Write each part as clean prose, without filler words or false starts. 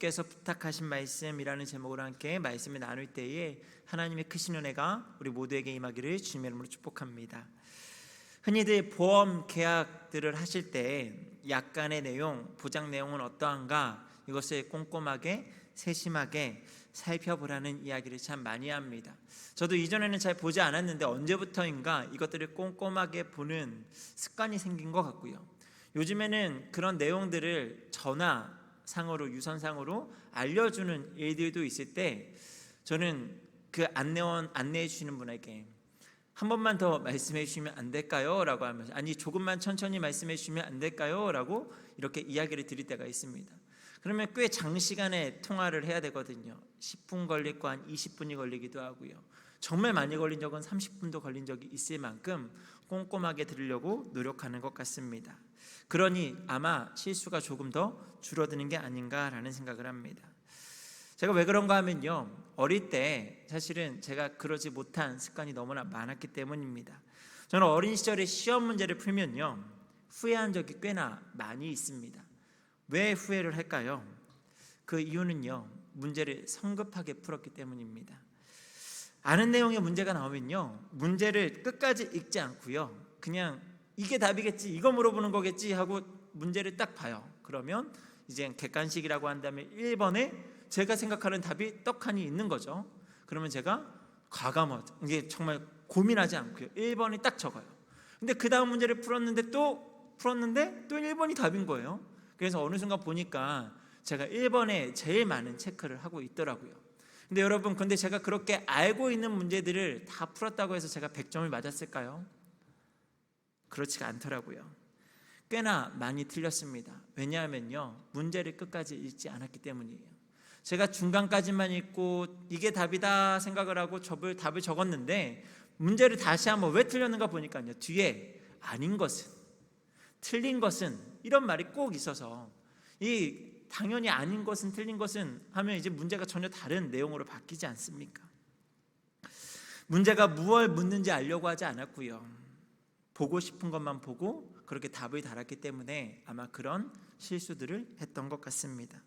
께서 부탁하신 말씀이라는 제목으로 함께 말씀을 나눌 때에 하나님의 크신 은혜가 우리 모두에게 임하기를 주님의 이름으로 축복합니다. 흔히들 보험 계약들을 하실 때 약관의 내용, 보장 내용은 어떠한가 이것을 꼼꼼하게 세심하게 살펴보라는 이야기를 참 많이 합니다. 저도 이전에는 잘 보지 않았는데 언제부터인가 이것들을 꼼꼼하게 보는 습관이 생긴 것 같고요. 요즘에는 그런 내용들을 전화상으로 유선상으로 알려주는 일들도 있을 때 저는 그 안내해 주시는 분에게 한 번만 더 말씀해 주시면 안 될까요? 라고 하면서 아니 조금만 천천히 말씀해 주시면 안 될까요? 라고 이렇게 이야기를 드릴 때가 있습니다. 그러면 꽤 장시간의 통화를 해야 되거든요. 10분 걸릴 거 한 20분이 걸리기도 하고요. 정말 많이 걸린 적은 30분도 걸린 적이 있을 만큼 꼼꼼하게 들으려고 노력하는 것 같습니다. 그러니 아마 실수가 조금 더 줄어드는 게 아닌가라는 생각을 합니다. 제가 왜 그런가 하면요, 어릴 때 사실은 제가 그러지 못한 습관이 너무나 많았기 때문입니다. 저는 어린 시절에 시험 문제를 풀면요 후회한 적이 꽤나 많이 있습니다. 왜 후회를 할까요? 그 이유는요, 문제를 성급하게 풀었기 때문입니다. 아는 내용의 문제가 나오면요 문제를 끝까지 읽지 않고요 그냥 이게 답이겠지, 이거 물어보는 거겠지 하고 문제를 딱 봐요. 그러면 이제 객관식이라고 한다면 1번에 제가 생각하는 답이 떡하니 있는 거죠. 그러면 제가 과감하죠. 이게 정말 고민하지 않고요 1번이 딱 적어요. 근데 그 다음 문제를 풀었는데 또 1번이 답인 거예요. 그래서 어느 순간 보니까 제가 1번에 제일 많은 체크를 하고 있더라고요. 근데 여러분, 근데 제가 그렇게 알고 있는 문제들을 다 풀었다고 해서 제가 100점을 맞았을까요? 그렇지가 않더라고요. 꽤나 많이 틀렸습니다. 왜냐하면요 문제를 끝까지 읽지 않았기 때문이에요. 제가 중간까지만 읽고 이게 답이다 생각을 하고 답을 적었는데 문제를 다시 한번 왜 틀렸는가 보니까요 뒤에 아닌 것은, 틀린 것은 이런 말이 꼭 있어서 이 당연히 아닌 것은, 틀린 것은 하면 이제 문제가 전혀 다른 내용으로 바뀌지 않습니까? 문제가 무엇을 묻는지 알려고 하지 않았고요 보고 싶은 것만 보고 그렇게 답을 달았기 때문에 아마 그런 실수들을 했던 것 같습니다.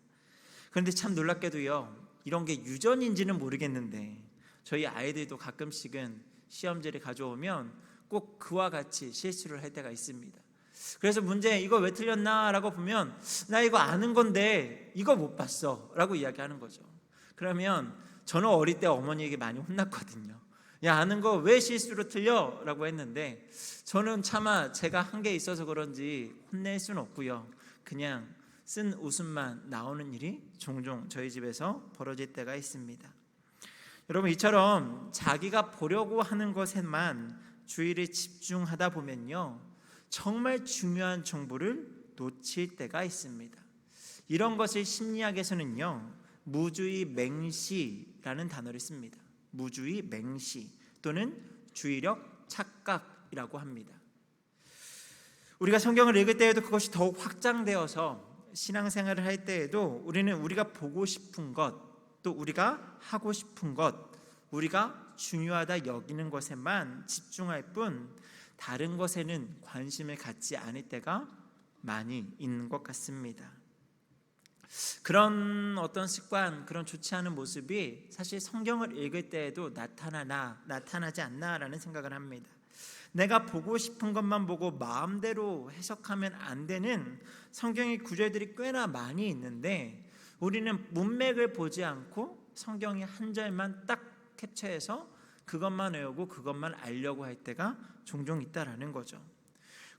그런데 참 놀랍게도요 이런 게 유전인지는 모르겠는데 저희 아이들도 가끔씩은 시험지를 가져오면 꼭 그와 같이 실수를 할 때가 있습니다. 그래서 문제 이거 왜 틀렸나 라고 보면 나 이거 아는 건데 이거 못 봤어 라고 이야기하는 거죠. 그러면 저는 어릴 때 어머니에게 많이 혼났거든요. 야, 아는 거 왜 실수로 틀려? 라고 했는데 저는 차마 제가 한 게 있어서 그런지 혼낼 수는 없고요 그냥 쓴 웃음만 나오는 일이 종종 저희 집에서 벌어질 때가 있습니다. 여러분, 이처럼 자기가 보려고 하는 것에만 주의를 집중하다 보면요 정말 중요한 정보를 놓칠 때가 있습니다. 이런 것을 심리학에서는요 무주의 맹시라는 단어를 씁니다. 무주의 맹시 또는 주의력 착각이라고 합니다. 우리가 성경을 읽을 때에도 그것이 더욱 확장되어서 신앙생활을 할 때에도 우리는 우리가 보고 싶은 것, 또 우리가 하고 싶은 것, 우리가 중요하다 여기는 것에만 집중할 뿐 다른 것에는 관심을 갖지 않을 때가 많이 있는 것 같습니다. 그런 어떤 습관, 그런 좋지 않은 모습이 사실 성경을 읽을 때에도 나타나지 않나라는 생각을 합니다. 내가 보고 싶은 것만 보고 마음대로 해석하면 안 되는 성경의 구절들이 꽤나 많이 있는데 우리는 문맥을 보지 않고 성경의 한 절만 딱 캡처해서 그것만 외우고 그것만 알려고 할 때가 종종 있다라는 거죠.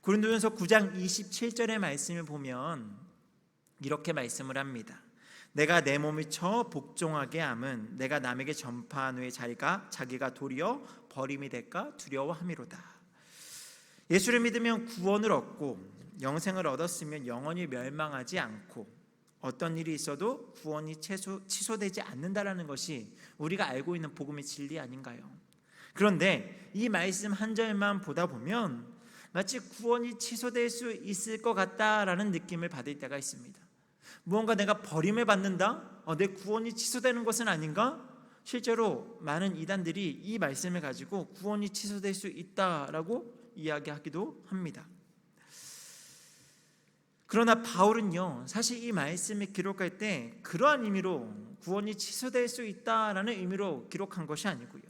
고린도전서 9장 27절의 말씀을 보면 이렇게 말씀을 합니다. 내가 내 몸이 처 복종하게 함은 내가 남에게 전파한 후에 자기가 도리어 버림이 될까 두려워함이로다. 예수를 믿으면 구원을 얻고 영생을 얻었으면 영원히 멸망하지 않고 어떤 일이 있어도 구원이 취소되지 않는다라는 것이 우리가 알고 있는 복음의 진리 아닌가요? 그런데 이 말씀 한 절만 보다 보면 마치 구원이 취소될 수 있을 것 같다라는 느낌을 받을 때가 있습니다. 무언가 내가 버림을 받는다? 내 구원이 취소되는 것은 아닌가? 실제로 많은 이단들이 이 말씀을 가지고 구원이 취소될 수 있다라고 이야기하기도 합니다. 그러나 바울은요, 사실 이 말씀을 기록할 때 그러한 의미로 구원이 취소될 수 있다라는 의미로 기록한 것이 아니고요,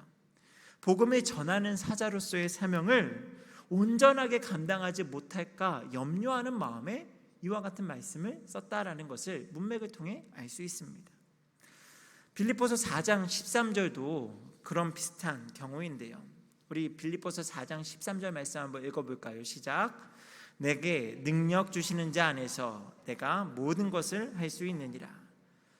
복음을 전하는 사자로서의 사명을 온전하게 감당하지 못할까 염려하는 마음에 이와 같은 말씀을 썼다라는 것을 문맥을 통해 알 수 있습니다. 빌립보서 4장 13절도 그런 비슷한 경우인데요, 우리 빌립보서 4장 13절 말씀 한번 읽어볼까요? 시작. 내게 능력 주시는 자 안에서 내가 모든 것을 할 수 있느니라.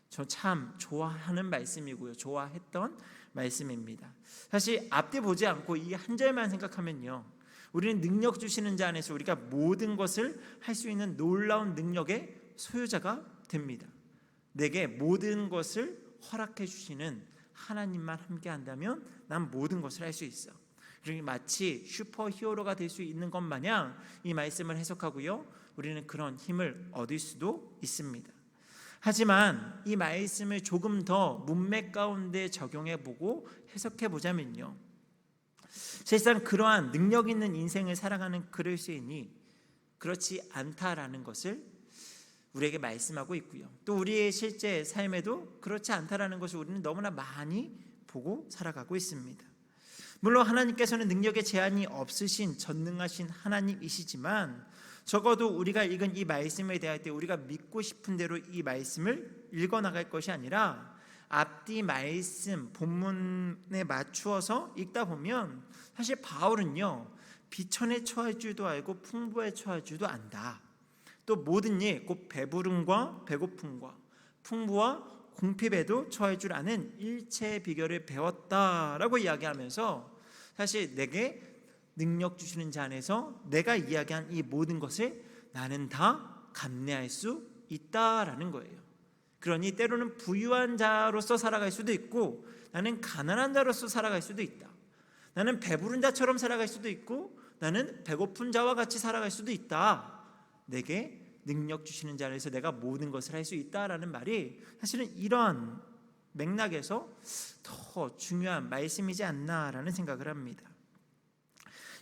저 참 좋아하는 말씀이고요, 좋아했던 말씀입니다. 사실 앞뒤 보지 않고 이 한 절만 생각하면요, 우리는 능력 주시는 자 안에서 우리가 모든 것을 할 수 있는 놀라운 능력의 소유자가 됩니다. 내게 모든 것을 허락해 주시는 하나님만 함께 한다면 난 모든 것을 할 수 있어. 그러니 마치 슈퍼히어로가 될 수 있는 것 마냥 이 말씀을 해석하고요, 우리는 그런 힘을 얻을 수도 있습니다. 하지만 이 말씀을 조금 더 문맥 가운데 적용해 보고 해석해 보자면요, 실상 그러한 능력 있는 인생을 살아가는 그리스도인이 그렇지 않다라는 것을 우리에게 말씀하고 있고요, 또 우리의 실제 삶에도 그렇지 않다라는 것을 우리는 너무나 많이 보고 살아가고 있습니다. 물론 하나님께서는 능력에 제한이 없으신 전능하신 하나님이시지만, 적어도 우리가 읽은 이 말씀에 대할 때 우리가 믿고 싶은 대로 이 말씀을 읽어나갈 것이 아니라 앞뒤 말씀 본문에 맞추어서 읽다 보면 사실 바울은요, 비천에 처할 줄도 알고 풍부에 처할 줄도 안다. 또 모든 일 곧 배부름과 배고픔과 풍부와 궁핍에도 처할 줄 아는 일체의 비결을 배웠다라고 이야기하면서 사실 내게 능력 주시는 자 안에서 내가 이야기한 이 모든 것을 나는 다 감내할 수 있다라는 거예요. 그러니 때로는 부유한 자로서 살아갈 수도 있고, 나는 가난한 자로서 살아갈 수도 있다. 나는 배부른 자처럼 살아갈 수도 있고, 나는 배고픈 자와 같이 살아갈 수도 있다. 내게 능력 주시는 자 안에서 내가 모든 것을 할 수 있다라는 말이 사실은 이러한 맥락에서 더 중요한 말씀이지 않나라는 생각을 합니다.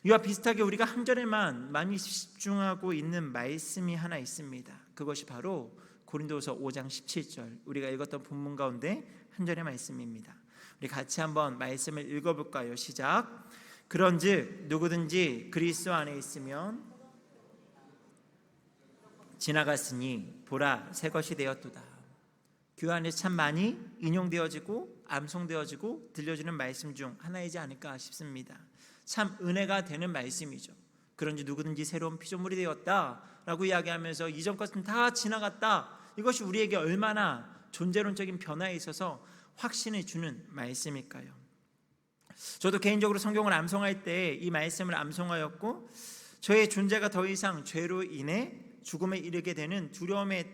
이와 비슷하게 우리가 한 절에만 많이 집중하고 있는 말씀이 하나 있습니다. 그것이 바로 고린도후서 5장 17절, 우리가 읽었던 본문 가운데 한 절의 말씀입니다. 우리 같이 한번 말씀을 읽어볼까요? 시작. 그런즉 누구든지 그리스도 안에 있으면 지나갔으니 보라 새 것이 되었도다. 교회 안에서 참 많이 인용되어지고 암송되어지고 들려주는 말씀 중 하나이지 않을까 싶습니다. 참 은혜가 되는 말씀이죠. 그런지 누구든지 새로운 피조물이 되었다라고 이야기하면서 이전 것은 다 지나갔다. 이것이 우리에게 얼마나 존재론적인 변화에 있어서 확신을 주는 말씀일까요? 저도 개인적으로 성경을 암송할 때 이 말씀을 암송하였고, 저의 존재가 더 이상 죄로 인해 죽음에 이르게 되는 두려움에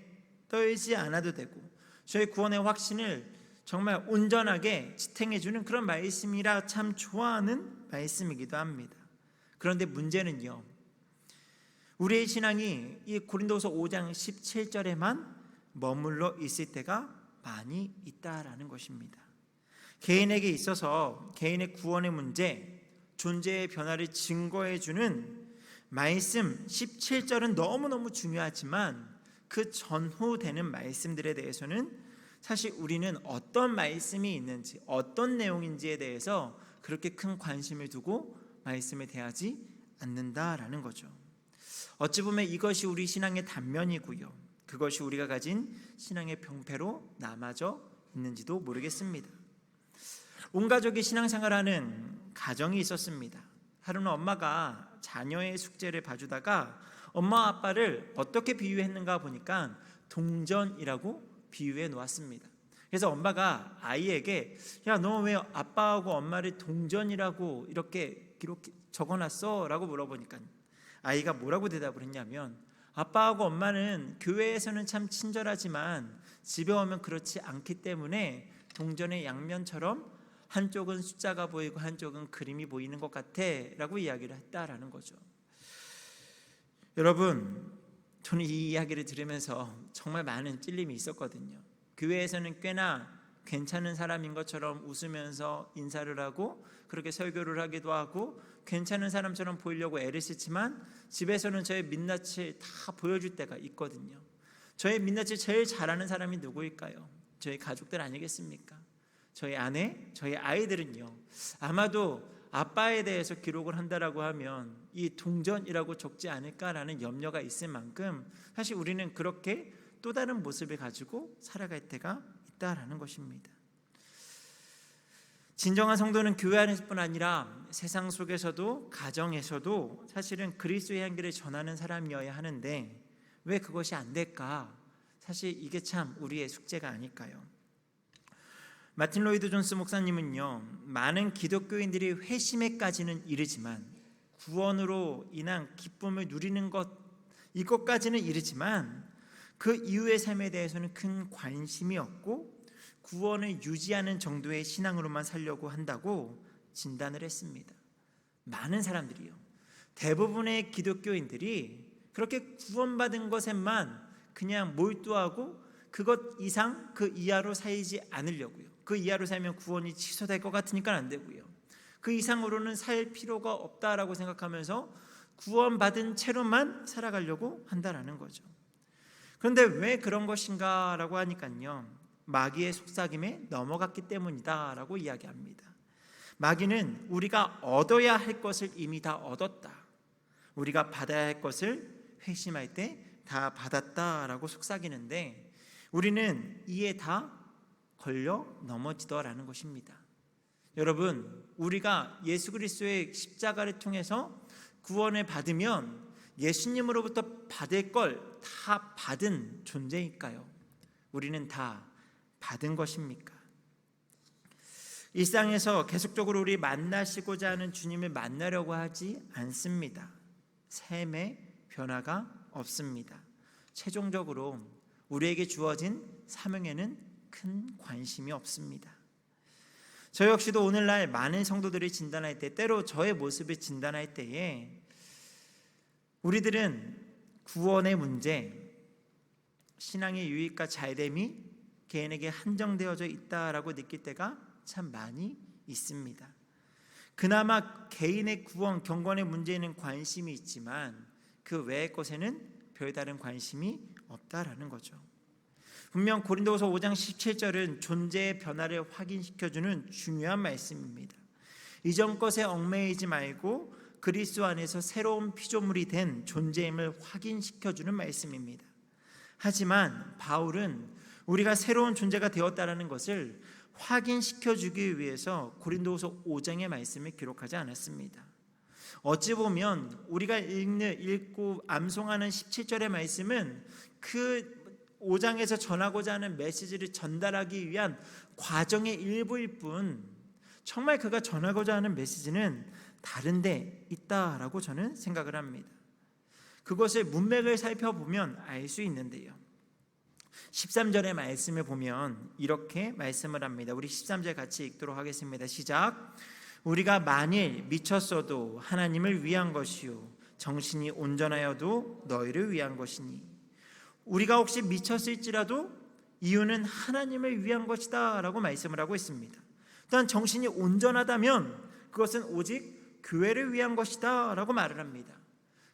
떨지 않아도 되고, 저의 구원의 확신을 정말 온전하게 지탱해주는 그런 말씀이라 참 좋아하는 말씀이기도 합니다. 그런데 문제는요, 우리의 신앙이 이 고린도서 5장 17절에만 머물러 있을 때가 많이 있다라는 것입니다. 개인에게 있어서 개인의 구원의 문제, 존재의 변화를 증거해주는 말씀 17절은 너무너무 중요하지만 그 전후 되는 말씀들에 대해서는 사실 우리는 어떤 말씀이 있는지, 어떤 내용인지에 대해서 그렇게 큰 관심을 두고 말씀에 대하지 않는다라는 거죠. 어찌 보면 이것이 우리 신앙의 단면이고요, 그것이 우리가 가진 신앙의 병폐로 남아져 있는지도 모르겠습니다. 온 가족이 신앙생활하는 가정이 있었습니다. 하루는 엄마가 자녀의 숙제를 봐주다가 엄마 아빠를 어떻게 비유했는가 보니까 동전이라고 비유해 놓았습니다. 그래서 엄마가 아이에게 야, 너 왜 아빠하고 엄마를 동전이라고 이렇게 적어놨어? 라고 물어보니까 아이가 뭐라고 대답을 했냐면, 아빠하고 엄마는 교회에서는 참 친절하지만 집에 오면 그렇지 않기 때문에 동전의 양면처럼 한쪽은 숫자가 보이고 한쪽은 그림이 보이는 것 같아 라고 이야기를 했다라는 거죠. 여러분, 저는 이 이야기를 들으면서 정말 많은 찔림이 있었거든요. 교회에서는 꽤나 괜찮은 사람인 것처럼 웃으면서 인사를 하고 그렇게 설교를 하기도 하고 괜찮은 사람처럼 보이려고 애를 쓰지만 집에서는 저의 민낯을 다 보여줄 때가 있거든요. 저의 민낯을 제일 잘하는 사람이 누구일까요? 저희 가족들 아니겠습니까? 저희 아내, 저희 아이들은요, 아마도 아빠에 대해서 기록을 한다라고 하면 이 동전이라고 적지 않을까라는 염려가 있을 만큼 사실 우리는 그렇게 또 다른 모습을 가지고 살아갈 때가 있다라는 것입니다. 진정한 성도는 교회 안에서뿐 아니라 세상 속에서도 가정에서도 사실은 그리스도의 향기를 전하는 사람이어야 하는데 왜 그것이 안 될까? 사실 이게 참 우리의 숙제가 아닐까요? 마틴 로이드 존스 목사님은요, 많은 기독교인들이 회심에까지는 이르지만 구원으로 인한 기쁨을 누리는 것, 이것까지는 이르지만 그 이후의 삶에 대해서는 큰 관심이 없고 구원을 유지하는 정도의 신앙으로만 살려고 한다고 진단을 했습니다. 많은 사람들이요, 대부분의 기독교인들이 그렇게 구원받은 것에만 그냥 몰두하고 그것 이상 그 이하로 살지 않으려고요. 그 이하로 살면 구원이 취소될 것 같으니까 안 되고요. 그 이상으로는 살 필요가 없다라고 생각하면서 구원받은 채로만 살아가려고 한다라는 거죠. 그런데 왜 그런 것인가 라고 하니까요, 마귀의 속삭임에 넘어갔기 때문이다 라고 이야기합니다. 마귀는 우리가 얻어야 할 것을 이미 다 얻었다, 우리가 받아야 할 것을 회심할 때 다 받았다라고 속삭이는데 우리는 이에 다 걸려 넘어지더라는 것입니다. 여러분, 우리가 예수 그리스도의 십자가를 통해서 구원을 받으면 예수님으로부터 받을 걸 다 받은 존재일까요? 우리는 다 받은 것입니까? 일상에서 계속적으로 우리 만나시고자 하는 주님을 만나려고 하지 않습니다. 삶의 변화가 없습니다. 최종적으로 우리에게 주어진 사명에는 큰 관심이 없습니다. 저 역시도 오늘날 많은 성도들이 진단할 때, 때로 저의 모습을 진단할 때에 우리들은 구원의 문제, 신앙의 유익과 잘됨이 개인에게 한정되어져 있다라고 느낄 때가 참 많이 있습니다. 그나마 개인의 구원, 경건의 문제에는 관심이 있지만 그 외의 것에는 별다른 관심이 없다라는 거죠. 분명 고린도후서 5장 17절은 존재의 변화를 확인시켜주는 중요한 말씀입니다. 이전 것에 얽매이지 말고 그리스도 안에서 새로운 피조물이 된 존재임을 확인시켜주는 말씀입니다. 하지만 바울은 우리가 새로운 존재가 되었다는 것을 확인시켜주기 위해서 고린도후서 5장의 말씀을 기록하지 않았습니다. 어찌 보면 우리가 읽고 암송하는 17절의 말씀은 그 5장에서 전하고자 하는 메시지를 전달하기 위한 과정의 일부일 뿐 정말 그가 전하고자 하는 메시지는 다른 데 있다라고 저는 생각을 합니다. 그것을 문맥을 살펴보면 알 수 있는데요, 13절의 말씀을 보면 이렇게 말씀을 합니다. 우리 13절 같이 읽도록 하겠습니다. 시작. 우리가 만일 미쳤어도 하나님을 위한 것이요 정신이 온전하여도 너희를 위한 것이니, 우리가 혹시 미쳤을지라도 이유는 하나님을 위한 것이다 라고 말씀을 하고 있습니다. 또한 정신이 온전하다면 그것은 오직 교회를 위한 것이다 라고 말을 합니다.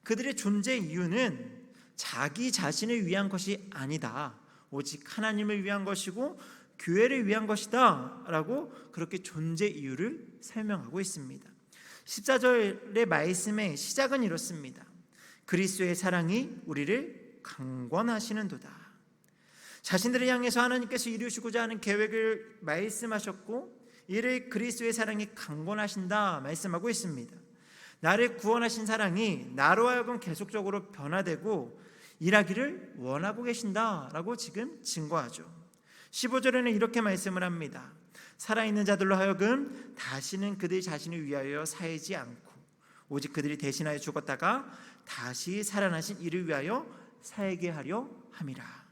그들의 존재 이유는 자기 자신을 위한 것이 아니다, 오직 하나님을 위한 것이고 교회를 위한 것이다 라고 그렇게 존재 이유를 설명하고 있습니다. 14절의 말씀의 시작은 이렇습니다. 그리스도의 사랑이 우리를 강권하시는도다. 자신들을 향해서 하나님께서 이루시고자 하는 계획을 말씀하셨고 이를 그리스도의 사랑이 강권하신다 말씀하고 있습니다. 나를 구원하신 사랑이 나로 하여금 계속적으로 변화되고 일하기를 원하고 계신다라고 지금 증거하죠. 15절에는 이렇게 말씀을 합니다. 살아있는 자들로 하여금 다시는 그들 자신을 위하여 살지 않고 오직 그들이 대신하여 죽었다가 다시 살아나신 이를 위하여 살게 하려 함이라.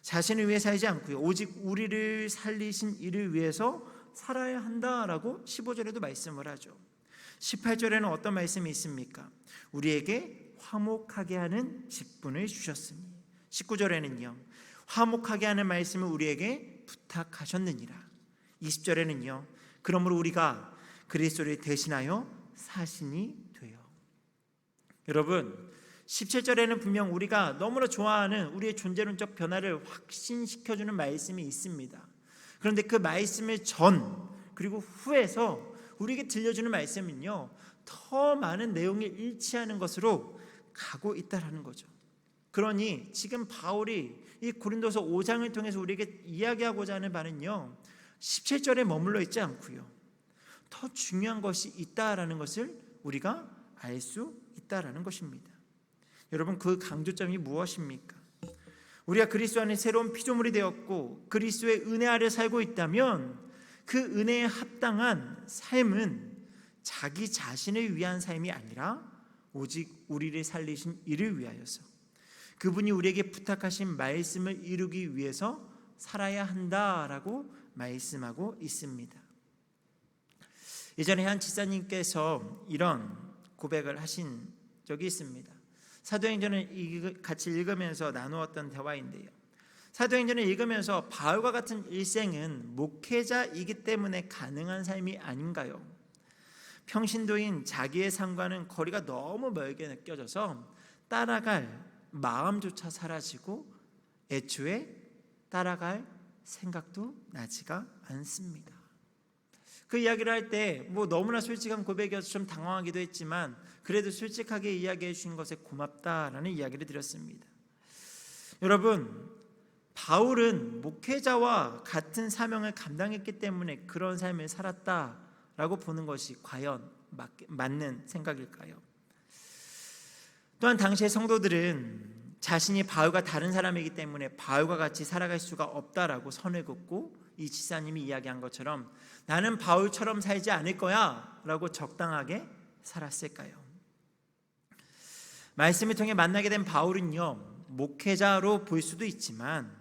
자신을 위해 살지 않고요, 오직 우리를 살리신 이를 위해서 살아야 한다라고 15절에도 말씀을 하죠. 18절에는 어떤 말씀이 있습니까? 우리에게 화목하게 하는 직분을 주셨으니. 19절에는요, 화목하게 하는 말씀을 우리에게 부탁하셨느니라. 20절에는요. 그러므로 우리가 그리스도를 대신하여 사신이 되어. 여러분 17절에는 분명 우리가 너무나 좋아하는 우리의 존재론적 변화를 확신시켜주는 말씀이 있습니다. 그런데 그 말씀의 전 그리고 후에서 우리에게 들려주는 말씀은요, 더 많은 내용이 일치하는 것으로 가고 있다라는 거죠. 그러니 지금 바울이 이 고린도서 5장을 통해서 우리에게 이야기하고자 하는 바는요, 17절에 머물러 있지 않고요, 더 중요한 것이 있다라는 것을 우리가 알 수 있다라는 것입니다. 여러분 그 강조점이 무엇입니까? 우리가 그리스도 안에 새로운 피조물이 되었고 그리스도의 은혜 아래 살고 있다면 그 은혜에 합당한 삶은 자기 자신을 위한 삶이 아니라 오직 우리를 살리신 이를 위하여서 그분이 우리에게 부탁하신 말씀을 이루기 위해서 살아야 한다라고 말씀하고 있습니다. 예전에 한 지사님께서 이런 고백을 하신 적이 있습니다. 사도행전을 같이 읽으면서 나누었던 대화인데요. 사도행전을 읽으면서 바울과 같은 일생은 목회자이기 때문에 가능한 삶이 아닌가요? 평신도인 자기의 삶과는 거리가 너무 멀게 느껴져서 따라갈 마음조차 사라지고 애초에 따라갈 생각도 나지가 않습니다. 그 이야기를 할 때 너무나 솔직한 고백이어서 좀 당황하기도 했지만 그래도 솔직하게 이야기해 주신 것에 고맙다라는 이야기를 드렸습니다. 여러분 바울은 목회자와 같은 사명을 감당했기 때문에 그런 삶을 살았다라고 보는 것이 과연 맞는 생각일까요? 또한 당시의 성도들은 자신이 바울과 다른 사람이기 때문에 바울과 같이 살아갈 수가 없다라고 선을 긋고 이 지사님이 이야기한 것처럼 나는 바울처럼 살지 않을 거야 라고 적당하게 살았을까요? 말씀을 통해 만나게 된 바울은요, 목회자로 볼 수도 있지만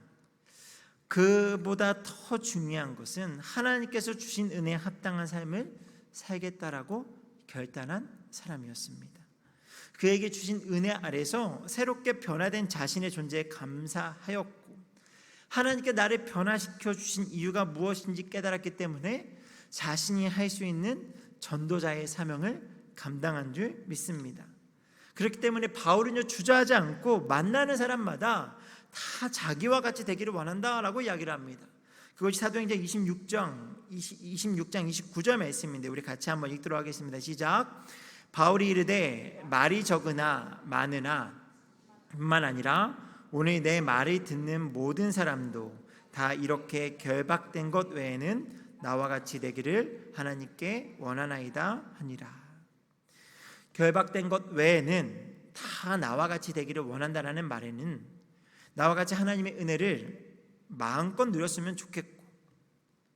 그보다 더 중요한 것은 하나님께서 주신 은혜에 합당한 삶을 살겠다라고 결단한 사람이었습니다. 그에게 주신 은혜 아래서 새롭게 변화된 자신의 존재에 감사하였고 하나님께 나를 변화시켜 주신 이유가 무엇인지 깨달았기 때문에 자신이 할 수 있는 전도자의 사명을 감당한 줄 믿습니다. 그렇기 때문에 바울은요 주저하지 않고 만나는 사람마다 다 자기와 같이 되기를 원한다라고 이야기를 합니다. 그것이 사도행전 26장 29절 말씀인데 우리 같이 한번 읽도록 하겠습니다. 시작. 바울이 이르되 말이 적으나 많으나 뿐만 아니라 오늘 내 말을 듣는 모든 사람도 다 이렇게 결박된 것 외에는 나와 같이 되기를 하나님께 원하나이다 하니라. 결박된 것 외에는 다 나와 같이 되기를 원한다라는 말에는 나와 같이 하나님의 은혜를 마음껏 누렸으면 좋겠고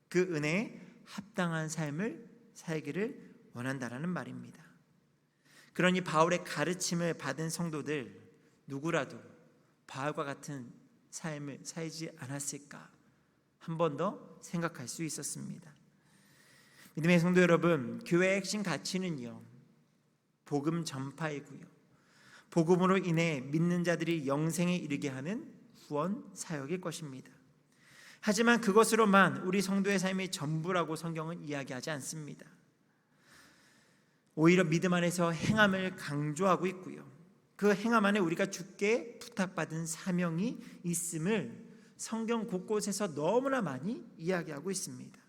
그 은혜에 합당한 삶을 살기를 원한다라는 말입니다. 그러니 바울의 가르침을 받은 성도들 누구라도 바울과 같은 삶을 살지 않았을까 한 번 더 생각할 수 있었습니다. 믿음의 성도 여러분, 교회의 핵심 가치는요 복음 전파이고요 복음으로 인해 믿는 자들이 영생에 이르게 하는 구원 사역일 것입니다. 하지만 그것으로만 우리 성도의 삶이 전부라고 성경은 이야기하지 않습니다. 오히려 믿음 안에서 행함을 강조하고 있고요 그 행함 안에 우리가 주께 부탁받은 사명이 있음을 성경 곳곳에서 너무나 많이 이야기하고 있습니다.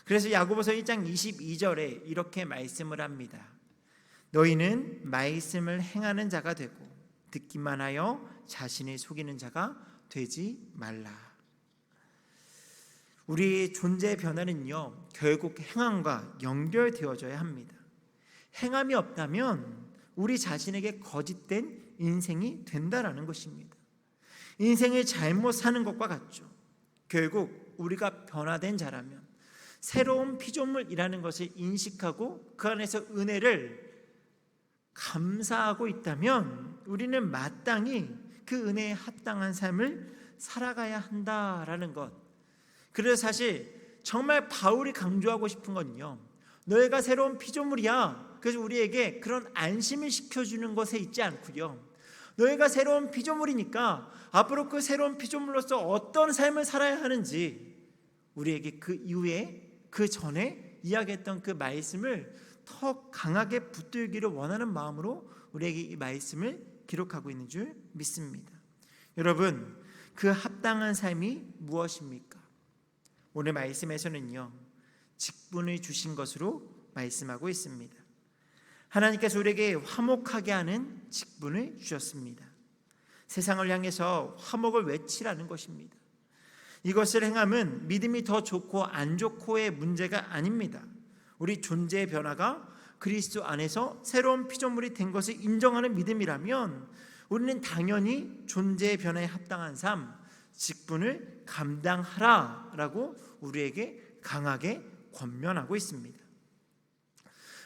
그래서 야고보서 1장 22절에 이렇게 말씀을 합니다. 너희는 말씀을 행하는 자가 되고 듣기만 하여 자신을 속이는 자가 되지 말라. 우리의 존재의 변화는요 결국 행함과 연결되어져야 합니다. 행함이 없다면 우리 자신에게 거짓된 인생이 된다라는 것입니다. 인생을 잘못 사는 것과 같죠. 결국 우리가 변화된 자라면 새로운 피조물이라는 것을 인식하고 그 안에서 은혜를 감사하고 있다면 우리는 마땅히 그 은혜에 합당한 삶을 살아가야 한다라는 것. 그래서 사실 정말 바울이 강조하고 싶은 건요 너희가 새로운 피조물이야. 그래서 우리에게 그런 안심을 시켜주는 것에 있지 않고요 너희가 새로운 피조물이니까 앞으로 그 새로운 피조물로서 어떤 삶을 살아야 하는지 우리에게 그 이후에 그 전에 이야기했던 그 말씀을 더 강하게 붙들기를 원하는 마음으로 우리에게 이 말씀을 기록하고 있는 줄 믿습니다. 여러분, 그 합당한 삶이 무엇입니까? 오늘 말씀에서는요, 직분을 주신 것으로 말씀하고 있습니다. 하나님께서 우리에게 화목하게 하는 직분을 주셨습니다. 세상을 향해서 화목을 외치라는 것입니다. 이것을 행함은 믿음이 더 좋고 안 좋고의 문제가 아닙니다. 우리 존재의 변화가 그리스도 안에서 새로운 피조물이 된 것을 인정하는 믿음이라면 우리는 당연히 존재의 변화에 합당한 삶, 직분을 감당하라라고 우리에게 강하게 권면하고 있습니다.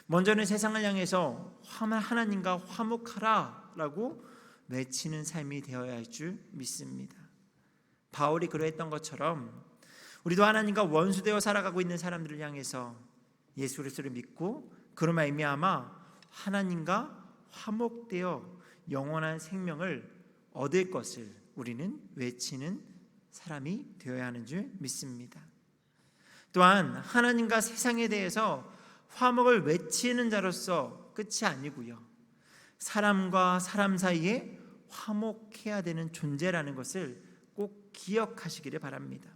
먼저는 세상을 향해서 하나님과 화목하라라고 외치는 삶이 되어야 할 줄 믿습니다. 바울이 그러했던 것처럼 우리도 하나님과 원수되어 살아가고 있는 사람들을 향해서 예수 그리스도를 믿고 그로 말미암아 하나님과 화목되어 영원한 생명을 얻을 것을 우리는 외치는 사람이 되어야 하는 줄 믿습니다. 또한 하나님과 세상에 대해서 화목을 외치는 자로서 끝이 아니고요, 사람과 사람 사이에 화목해야 되는 존재라는 것을 꼭 기억하시기를 바랍니다.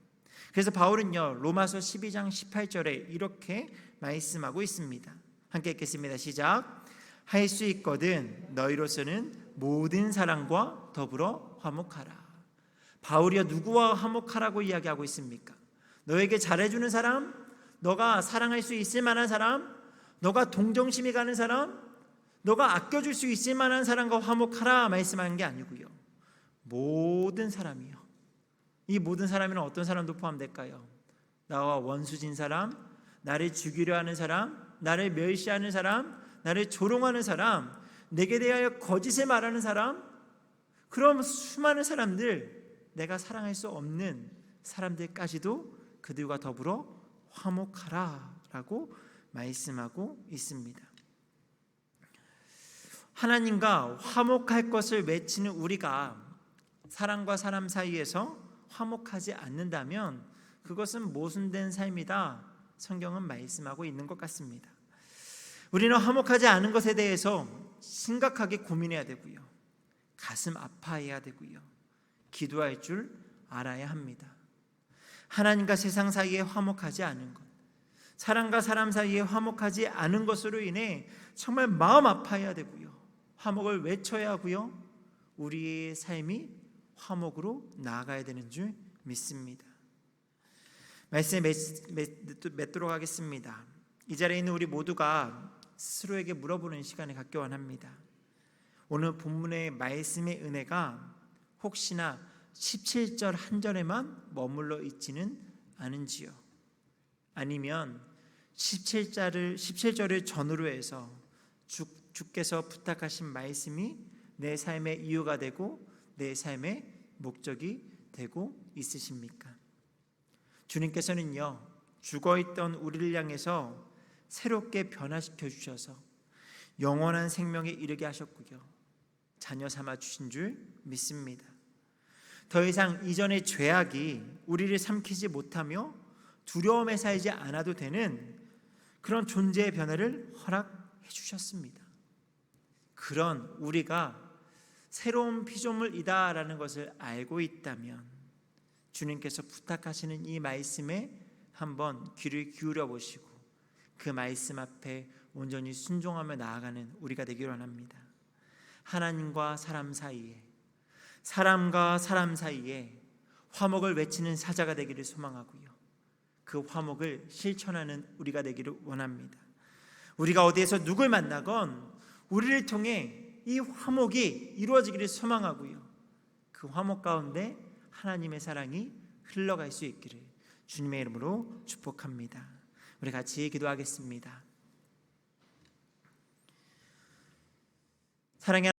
그래서 바울은요, 로마서 12장 18절에 이렇게 말씀하고 있습니다. 함께 읽겠습니다. 시작. 할 수 있거든 너희로서는 모든 사람과 더불어 화목하라. 바울이여 누구와 화목하라고 이야기하고 있습니까? 너에게 잘해주는 사람, 너가 사랑할 수 있을 만한 사람, 너가 동정심이 가는 사람, 너가 아껴줄 수 있을 만한 사람과 화목하라 말씀하는 게 아니고요, 모든 사람이요. 이 모든 사람에는 어떤 사람도 포함될까요? 나와 원수진 사람, 나를 죽이려 하는 사람, 나를 멸시하는 사람, 나를 조롱하는 사람, 내게 대하여 거짓을 말하는 사람, 그럼 수많은 사람들, 내가 사랑할 수 없는 사람들까지도 그들과 더불어 화목하라라고 말씀하고 있습니다. 하나님과 화목할 것을 외치는 우리가 사람과 사람 사이에서 화목하지 않는다면 그것은 모순된 삶이다, 성경은 말씀하고 있는 것 같습니다. 우리는 화목하지 않은 것에 대해서 심각하게 고민해야 되고요, 가슴 아파해야 되고요, 기도할 줄 알아야 합니다. 하나님과 세상 사이에 화목하지 않은 것, 사람과 사람 사이에 화목하지 않은 것으로 인해 정말 마음 아파해야 되고요, 화목을 외쳐야 하고요, 우리의 삶이 화목으로 나아가야 되는 줄 믿습니다. 말씀 맺도록 하겠습니다. 이 자리에 있는 우리 모두가 스스로에게 물어보는 시간을 갖기 원합니다. 오늘 본문의 말씀의 은혜가 혹시나 17절 한 절에만 머물러 있지는 않은지요? 아니면 17절을 전후로 해서 주께서 부탁하신 말씀이 내 삶의 이유가 되고 내 삶의 목적이 되고 있으십니까? 주님께서는요, 죽어있던 우리를 향해서 새롭게 변화시켜 주셔서 영원한 생명에 이르게 하셨고요, 자녀 삼아 주신 줄 믿습니다. 더 이상 이전의 죄악이 우리를 삼키지 못하며 두려움에 살지 않아도 되는 그런 존재의 변화를 허락해 주셨습니다. 그런 우리가 새로운 피조물이다라는 것을 알고 있다면 주님께서 부탁하시는 이 말씀에 한번 귀를 기울여 보시고 그 말씀 앞에 온전히 순종하며 나아가는 우리가 되기를 원합니다. 하나님과 사람 사이에, 사람과 사람 사이에 화목을 외치는 사자가 되기를 소망하고요, 그 화목을 실천하는 우리가 되기를 원합니다. 우리가 어디에서 누굴 만나건 우리를 통해 이 화목이 이루어지기를 소망하고요, 그 화목 가운데 하나님의 사랑이 흘러갈 수 있기를 주님의 이름으로 축복합니다. 우리 같이 기도하겠습니다. 사랑의